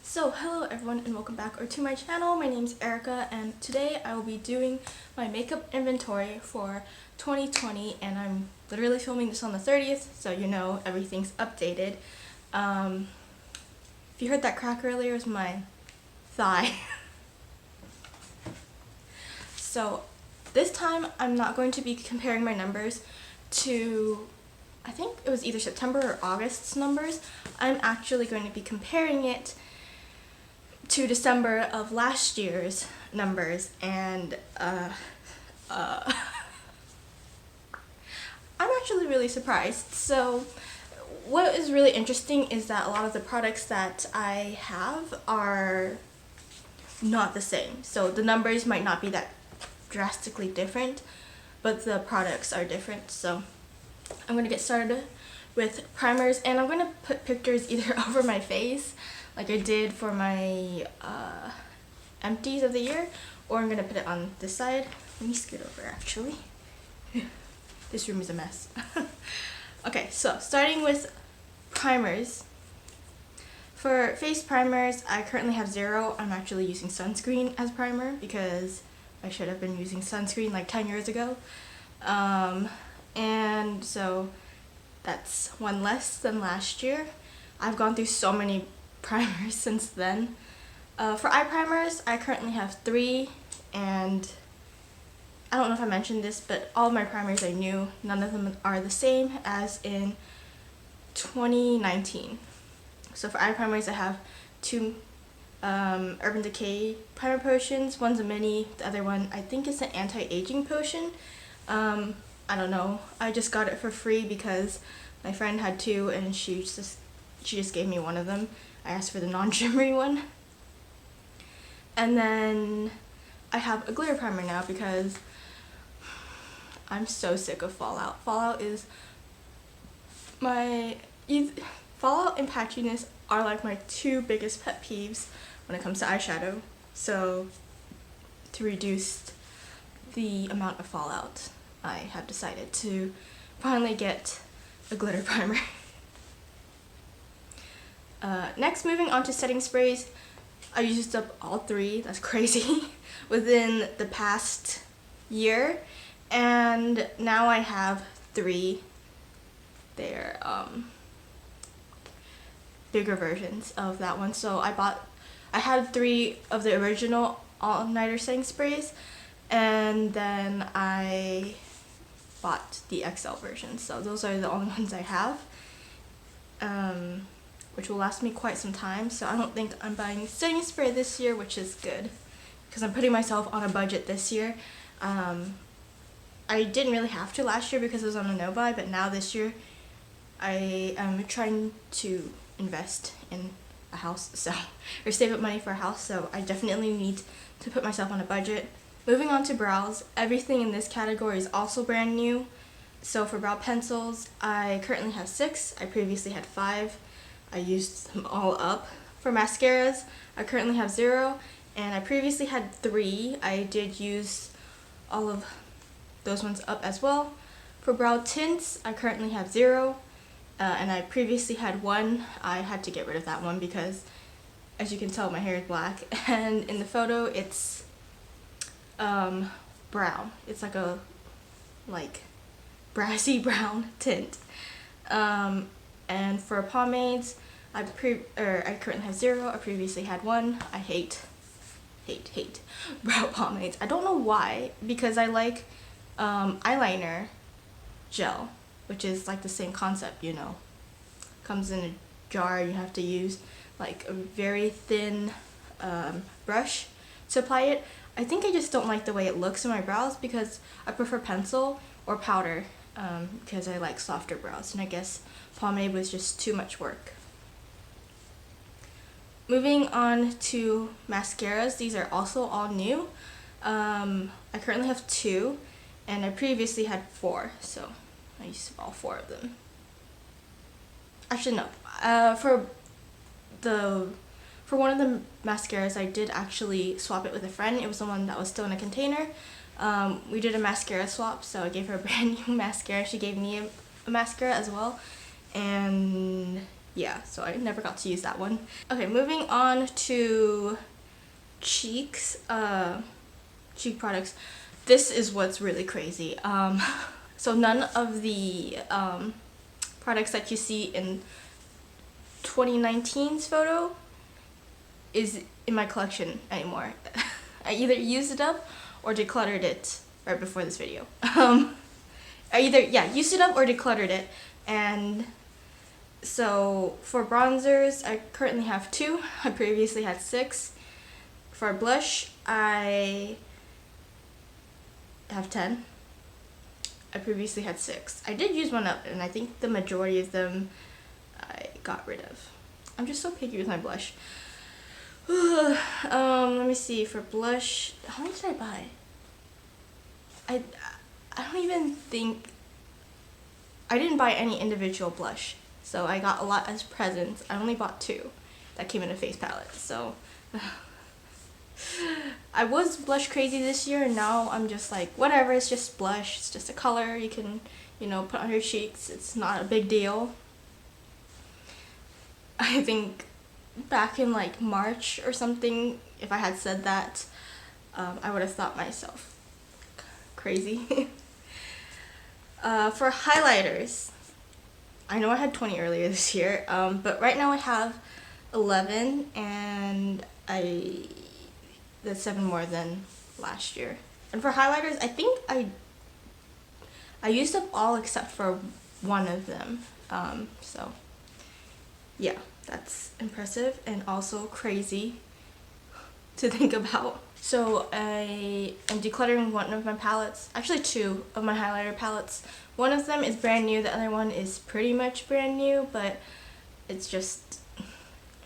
So hello everyone and welcome back to my channel. My name's Erica and today I will be doing my makeup inventory for 2020 and I'm literally filming this on the 30th, so you know everything's updated. If you heard that crack earlier, it was my thigh. So this time I'm not going to be comparing my numbers to, I think it was either September or August's numbers. I'm actually going to be comparing it to December of last year's numbers, and I'm actually really surprised. So what is really interesting is that a lot of the products that I have are not the same. So the numbers might not be that drastically different, but the products are different. So I'm going to get started with primers, and I'm going to put pictures either over my face like I did for my empties of the year, or I'm going to put it on this side. Let me scoot over actually. This room is a mess. Okay, so starting with primers. For face primers, I currently have 0. I'm actually using sunscreen as primer because I should have been using sunscreen like 10 years ago. And so that's 1 less than last year. I've gone through so many primers since then. For eye primers, I currently have 3, and I don't know if I mentioned this, but all of my primers are new. None of them are the same as in 2019. So for eye primers, I have 2 Urban Decay primer potions. One's a mini, the other one I think is an anti-aging potion. I don't know. I just got it for free because my friend had 2 and she just gave me one of them. I asked for the non-shimmery one. And then I have a glitter primer now because I'm so sick of Fallout. Fallout and patchiness are like my 2 biggest pet peeves when it comes to eyeshadow. So to reduce the amount of Fallout, I have decided to finally get a glitter primer. Next, moving on to setting sprays. I used up all 3, that's crazy, within the past year, and now I have 3. They're bigger versions of that one. So I had 3 of the original all-nighter setting sprays, and then I bought the XL version. So those are the only ones I have, which will last me quite some time. So I don't think I'm buying setting spray this year, which is good because I'm putting myself on a budget this year. I didn't really have to last year because I was on a no-buy, but now this year I am trying to invest in a house, or save up money for a house, so I definitely need to put myself on a budget. Moving on to brows, everything in this category is also brand new. So for brow pencils, I currently have 6. I previously had 5. I used them all up. For mascaras, I currently have 0, and I previously had 3. I did use all of those ones up as well. For brow tints, I currently have 0, and I previously had 1. I had to get rid of that one because, as you can tell, my hair is black, and in the photo it's brown. It's like a brassy brown tint. And for pomades, I currently have 0. I previously had 1. I hate brow pomades. I don't know why, because I like eyeliner gel, which is like the same concept, you know. Comes in a jar, you have to use like a very thin brush to apply it. I think I just don't like the way it looks in my brows because I prefer pencil or powder because I like softer brows, and I guess pomade was just too much work. Moving on to mascaras, these are also all new. I currently have 2, and I previously had 4, so I used all 4 of them. Actually, no. For one of the mascaras, I did actually swap it with a friend. It was the one that was still in a container. We did a mascara swap, so I gave her a brand new mascara. She gave me a mascara as well. And yeah, so I never got to use that one. Okay, moving on to cheeks, cheek products. This is what's really crazy. So none of the products that you see in 2019's photo is in my collection anymore. I either used it up or decluttered it right before this video. I either, yeah, used it up or decluttered it. And so for bronzers, I currently have 2. I previously had 6. For blush, I have 10. I previously had 6. I did use one up, and I think the majority of them I got rid of. I'm just so picky with my blush. Let me see. For blush, how many did I buy? I don't even think... I didn't buy any individual blush, so I got a lot as presents. I only bought 2 that came in a face palette, so... I was blush crazy this year, and now I'm just like, whatever, it's just blush, it's just a color you can, you know, put on your cheeks. It's not a big deal. I think back in like March or something, if I had said that, I would have thought myself crazy. For highlighters, I know I had 20 earlier this year, but right now I have 11, and that's 7 more than last year. And for highlighters, I think I used up all except for one of them. So yeah, that's impressive and also crazy to think about. So I am decluttering one of my palettes, actually 2 of my highlighter palettes. One of them is brand new, the other one is pretty much brand new, but it's just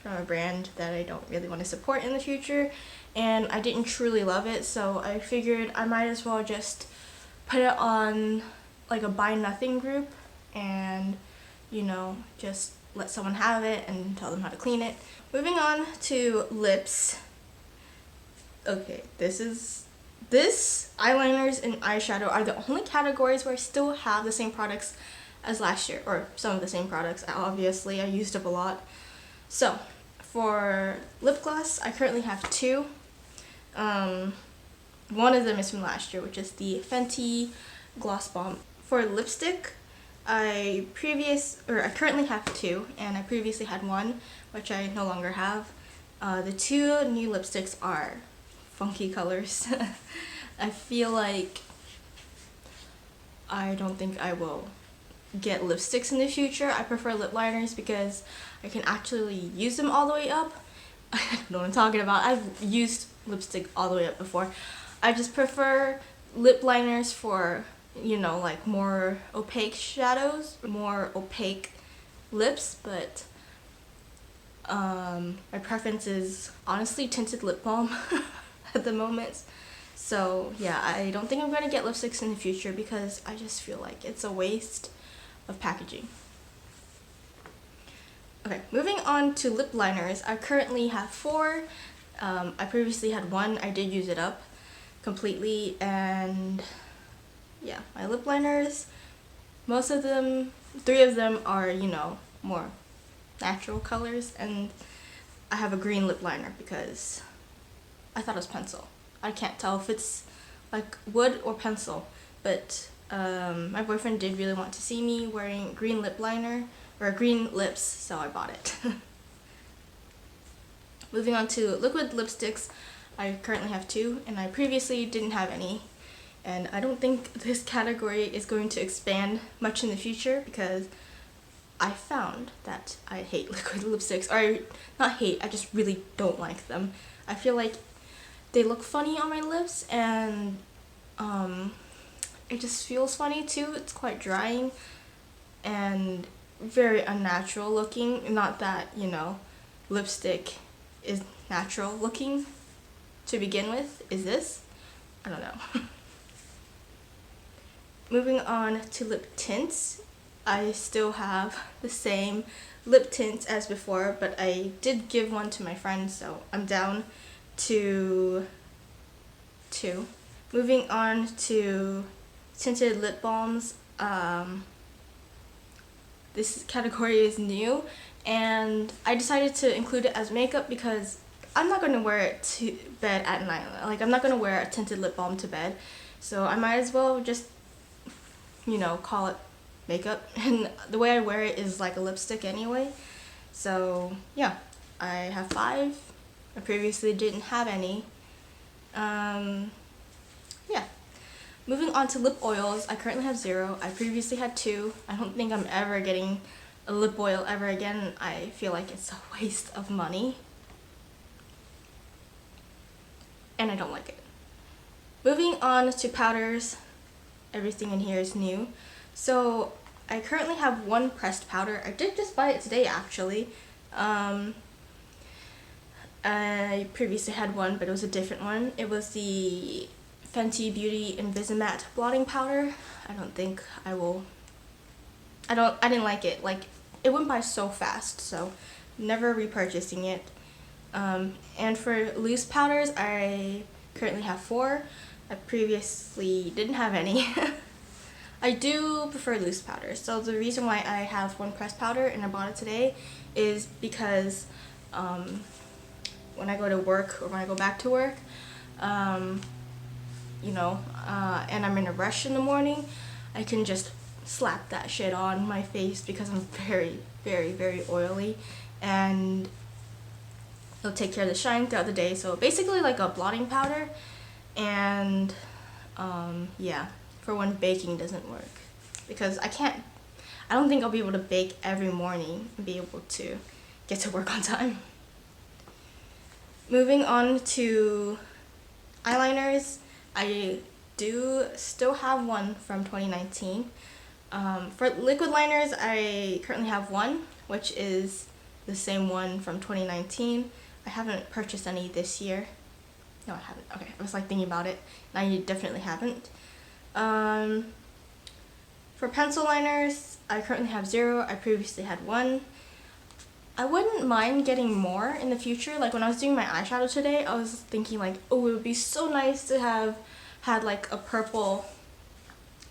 from a brand that I don't really want to support in the future, and I didn't truly love it, so I figured I might as well just put it on like a buy nothing group and, you know, just let someone have it and tell them how to clean it. Moving on to lips. Okay, this eyeliners and eyeshadow are the only categories where I still have the same products as last year, or some of the same products. Obviously, I used up a lot. So, for lip gloss, I currently have 2. One of them is from last year, which is the Fenty Gloss Bomb. For lipstick, I currently have 2, and I previously had 1, which I no longer have. The 2 new lipsticks are funky colors. I feel like I don't think I will get lipsticks in the future. I prefer lip liners because I can actually use them all the way up. I don't know what I'm talking about. I've used lipstick all the way up before. I just prefer lip liners for, you know, like more opaque shadows, more opaque lips, but my preference is honestly tinted lip balm at the moment. So yeah, I don't think I'm going to get lipsticks in the future because I just feel like it's a waste of packaging. Okay, moving on to lip liners. I currently have 4. I previously had 1. I did use it up completely, and yeah, my lip liners, most of them, 3 of them are, you know, more natural colors, and I have a green lip liner because I thought it was pencil. I can't tell if it's like wood or pencil, but my boyfriend did really want to see me wearing green lip liner or green lips, so I bought it. Moving on to liquid lipsticks, I currently have 2, and I previously didn't have any. And I don't think this category is going to expand much in the future because I found that I hate liquid lipsticks. Or not hate, I just really don't like them. I feel like they look funny on my lips, and it just feels funny too. It's quite drying and very unnatural looking. Not that, you know, lipstick is natural looking to begin with. Is this? I don't know. Moving on to lip tints. I still have the same lip tints as before, but I did give one to my friend, so I'm down to 2. Moving on to tinted lip balms. This category is new, and I decided to include it as makeup because I'm not going to wear it to bed at night. Like, I'm not going to wear a tinted lip balm to bed, so I might as well just, you know, call it makeup. And the way I wear it is like a lipstick anyway. So yeah, I have 5. I previously didn't have any. Yeah. Moving on to lip oils, I currently have 0. I previously had 2. I don't think I'm ever getting a lip oil ever again. I feel like it's a waste of money. And I don't like it. Moving on to powders, everything in here is new. So I currently have 1 pressed powder. I did just buy it today actually. I previously had 1, but it was a different one. It was the Fenty Beauty Invisimatte blotting powder. I didn't like it. Like, it went by so fast, so never repurchasing it. And for loose powders, I currently have 4. I previously didn't have any. I do prefer loose powder. So the reason why I have 1 pressed powder and I bought it today is because when I go to work or when I go back to work, you know, and I'm in a rush in the morning, I can just slap that shit on my face because I'm very, very, very oily, and it'll take care of the shine throughout the day. So basically like a blotting powder, and yeah, for when baking doesn't work, because I don't think I'll be able to bake every morning and be able to get to work on time. Moving on to eyeliners, I do still have 1 from 2019. For liquid liners, I currently have 1, which is the same one from 2019. I haven't purchased any this year. No, I haven't. Okay, I was like thinking about it. Now you definitely haven't. For pencil liners, I currently have 0. I previously had 1. I wouldn't mind getting more in the future. Like, when I was doing my eyeshadow today, I was thinking like, oh, it would be so nice to have had like a purple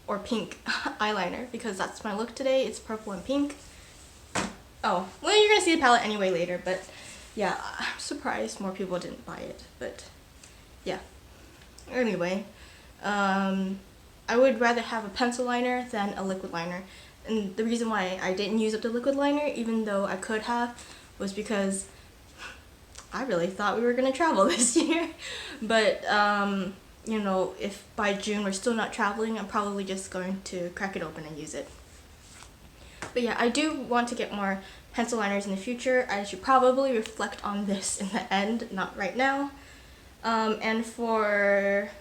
or pink eyeliner, because that's my look today. It's purple and pink. Oh, well, you're gonna see the palette anyway later, but yeah, I'm surprised more people didn't buy it, but yeah. Anyway, I would rather have a pencil liner than a liquid liner. And the reason why I didn't use up the liquid liner, even though I could have, was because I really thought we were going to travel this year. But, you know, if by June we're still not traveling, I'm probably just going to crack it open and use it. But yeah, I do want to get more pencil liners in the future. I should probably reflect on this in the end, not right now. And for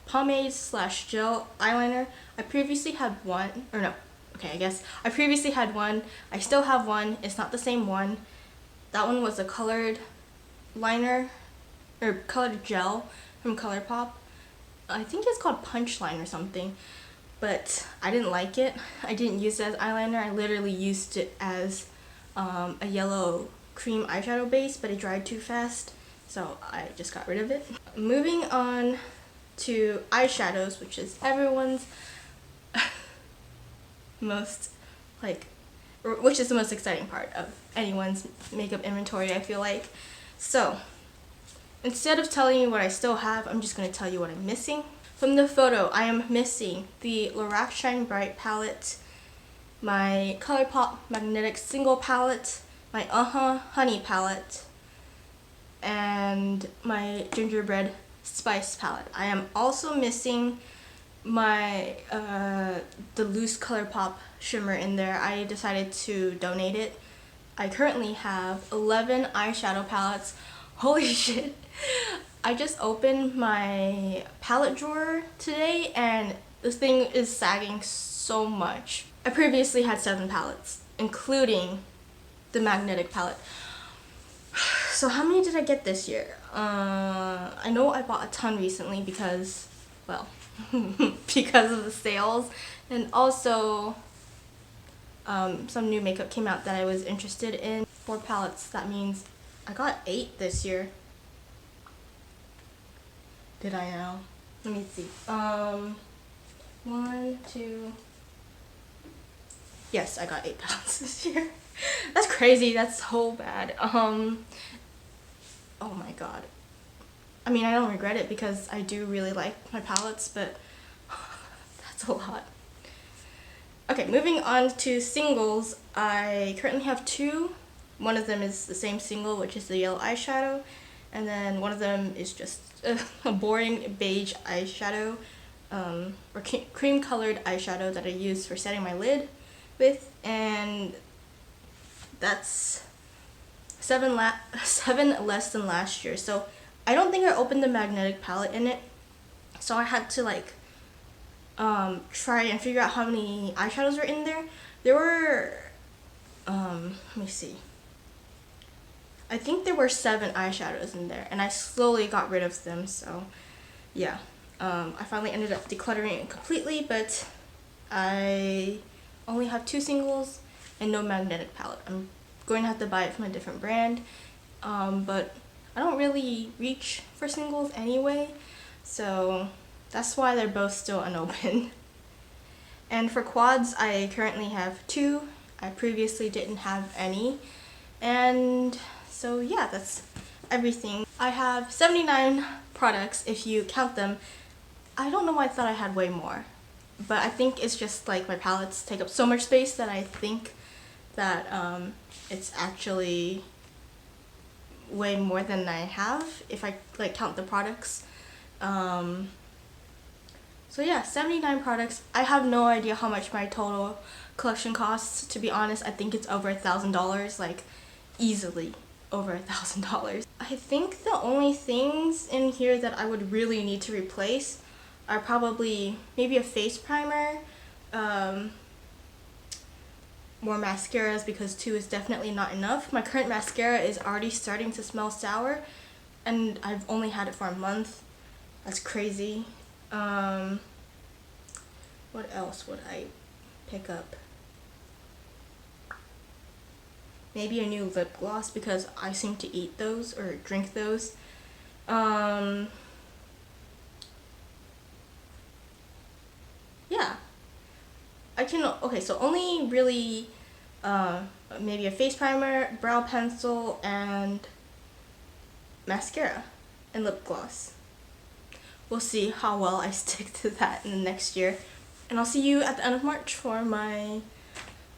pomade / gel eyeliner, I previously had 1, or no, okay, I guess I previously had 1. I still have 1. It's not the same one. That one was a colored liner, or colored gel from ColourPop. I think it's called Punchline or something, but I didn't like it. I didn't use it as eyeliner. I literally used it as a yellow cream eyeshadow base, but it dried too fast, so I just got rid of it. Moving on to eyeshadows, which is everyone's most, which is the most exciting part of anyone's makeup inventory, I feel like. So instead of telling you what I still have, I'm just going to tell you what I'm missing. From the photo, I am missing the Lorac Shine Bright palette, my ColourPop Magnetic Single palette, my Honey palette, and my Gingerbread Spice palette. I am also missing my the loose ColourPop shimmer in there. I decided to donate it. I currently have 11 eyeshadow palettes. Holy shit. I just opened my palette drawer today and this thing is sagging so much. I previously had 7 palettes, including the magnetic palette. So how many did I get this year? I know I bought a ton recently because, well, because of the sales, and also some new makeup came out that I was interested in. 4 palettes, that means I got 8 this year. Did I now? Let me see. 1, 2, Yes, I got 8 pounds this year. That's crazy. That's so bad. Oh my god. I mean, I don't regret it because I do really like my palettes, but that's a lot. Okay, moving on to singles. I currently have 2. One of them is the same single, which is the yellow eyeshadow, and then one of them is just a boring beige eyeshadow, or cream colored eyeshadow that I use for setting my lid with, and that's 7 less than last year. So I don't think I opened the magnetic palette in it, so I had to like try and figure out how many eyeshadows were in there. There were let me see, I think there were 7 eyeshadows in there, and I slowly got rid of them. So yeah, I finally ended up decluttering it completely, but I only have 2 singles and no magnetic palette. I'm going to have to buy it from a different brand, but I don't really reach for singles anyway, so that's why they're both still unopened. And for quads, I currently have 2. I previously didn't have any, and so yeah, that's everything. I have 79 products if you count them. I don't know why I thought I had way more, but I think it's just like my palettes take up so much space that I think that it's actually way more than I have if I like count the products. So yeah, 79 products. I have no idea how much my total collection costs. To be honest, I think it's over $1,000, like easily over $1,000. I think the only things in here that I would really need to replace are probably maybe a face primer, more mascaras because 2 is definitely not enough. My current mascara is already starting to smell sour, and I've only had it for a month. That's crazy. What else would I pick up? Maybe a new lip gloss because I seem to eat those or drink those. Yeah. Okay, so only really maybe a face primer, brow pencil, and mascara and lip gloss. We'll see how well I stick to that in the next year. And I'll see you at the end of March for my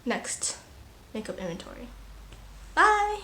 next makeup inventory. Bye!